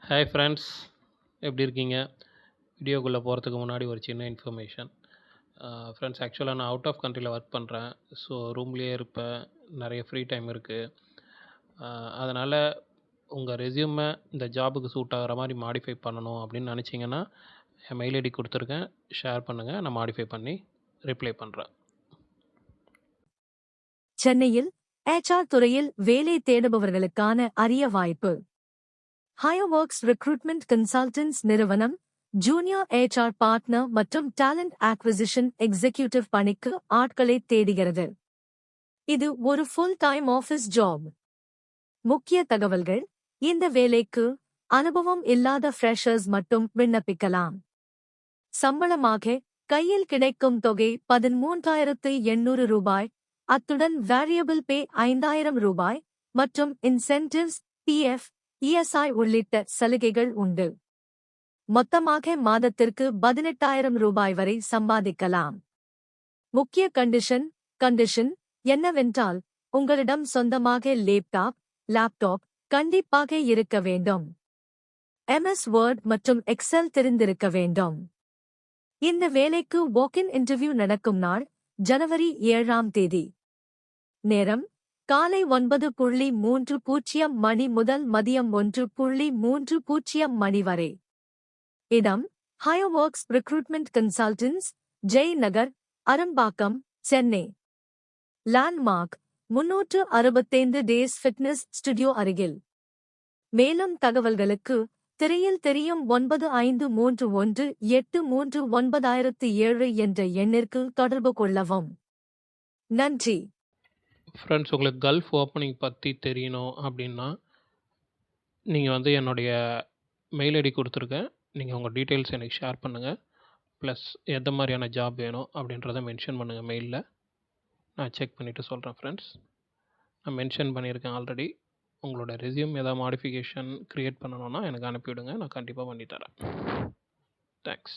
Hi friends, எப்படி இருக்கீங்க? வீடியோக்குள்ளே போகிறதுக்கு முன்னாடி ஒரு சின்ன இன்ஃபர்மேஷன். ஃப்ரெண்ட்ஸ், ஆக்சுவலாக நான் அவுட் ஆஃப் கண்ட்ரியில் ஒர்க் பண்ணுறேன். ஸோ ரூம்லேயே இருப்பேன். நிறைய ஃப்ரீ டைம் இருக்குது. அதனால் உங்கள் ரெஸ்யூமை இந்த ஜாபுக்கு சூட் ஆகிற மாதிரி மாடிஃபை பண்ணணும் அப்படின்னு நினச்சிங்கன்னா என் மெயில் ஐடி கொடுத்துருக்கேன். ஷேர் பண்ணுங்கள், நான் மாடிஃபை பண்ணி ரிப்ளை பண்ணுறேன். சென்னையில் HR துறையில் வேலை தேடுபவர்களுக்கான அரிய வாய்ப்பு. HireWorks ரெக்ரூட்மெண்ட் கன்சல்டன்ட்ஸ் நிறுவனம் ஜூனியர் HR பார்ட்னர் மற்றும் டேலண்ட் ஆக்விசிஷன் எக்ஸிகியூட்டிவ் பணிக்கு ஆட்களை தேடுகிறது. இது ஒரு ஃபுல் டைம் ஆஃபீஸ் ஜாப். முக்கிய தகவல்கள்: இந்த வேலைக்கு அனுபவம் இல்லாத ஃப்ரெஷர்ஸ் மட்டும் விண்ணப்பிக்கலாம். சம்பளமாக கையில் கிடைக்கும் தொகை 13,800 ரூபாய். அத்துடன் வேரியபிள் பே 5,000 ரூபாய் மற்றும் இன்சென்டிவ்ஸ், PF, ESI உள்ளிட்ட சலுகைகள் உண்டு. மொத்தமாக மாதத்திற்கு 18,000 ரூபாய் வரை சம்பாதிக்கலாம். முக்கிய கண்டிஷன் என்னவென்றால் உங்களிடம் சொந்தமாக லேப்டாப் கண்டிப்பாக இருக்க வேண்டும். MS Word மற்றும் Excel தெரிந்திருக்க வேண்டும். இந்த வேலைக்கு வாக்-இன் இன்டர்வியூ நடக்கும் நாள் ஜனவரி 7ஆம் தேதி. நேரம் காலை 9:30 மணி முதல் மதியம் 1:30 மணி வரை. இடம் HireWorks recruitment consultants, Jai Nagar, Arumbakkam, Chennai. Landmark 365 days fitness studio அருகில். மேலும் தகவல்களுக்கு திரையில் தெரியும் 9531839007 என்ற எண்ணிற்கு தொடர்பு கொள்ளவும். நன்றி. ஃப்ரெண்ட்ஸ், உங்களுக்கு கல்ஃப் ஓப்பனிங் பற்றி தெரியணும் அப்படின்னா நீங்கள் என்னுடைய மெயில் ஐடி கொடுத்துருக்கேன். நீங்கள் உங்கள் டீட்டெயில்ஸ் எனக்கு ஷேர் பண்ணுங்கள். ப்ளஸ் எந்த மாதிரியான ஜாப் வேணும் அப்படின்றத மென்ஷன் பண்ணுங்கள் மெயிலில். நான் செக் பண்ணிவிட்டு சொல்கிறேன் ஃப்ரெண்ட்ஸ். நான் மென்ஷன் பண்ணியிருக்கேன் ஆல்ரெடி. உங்களோட ரெஸ்யூம் ஏதாவது மாடிஃபிகேஷன் க்ரியேட் பண்ணணுன்னா எனக்கு அனுப்பிவிடுங்க. நான் கண்டிப்பாக பண்ணித்தரேன். தேங்க்ஸ்.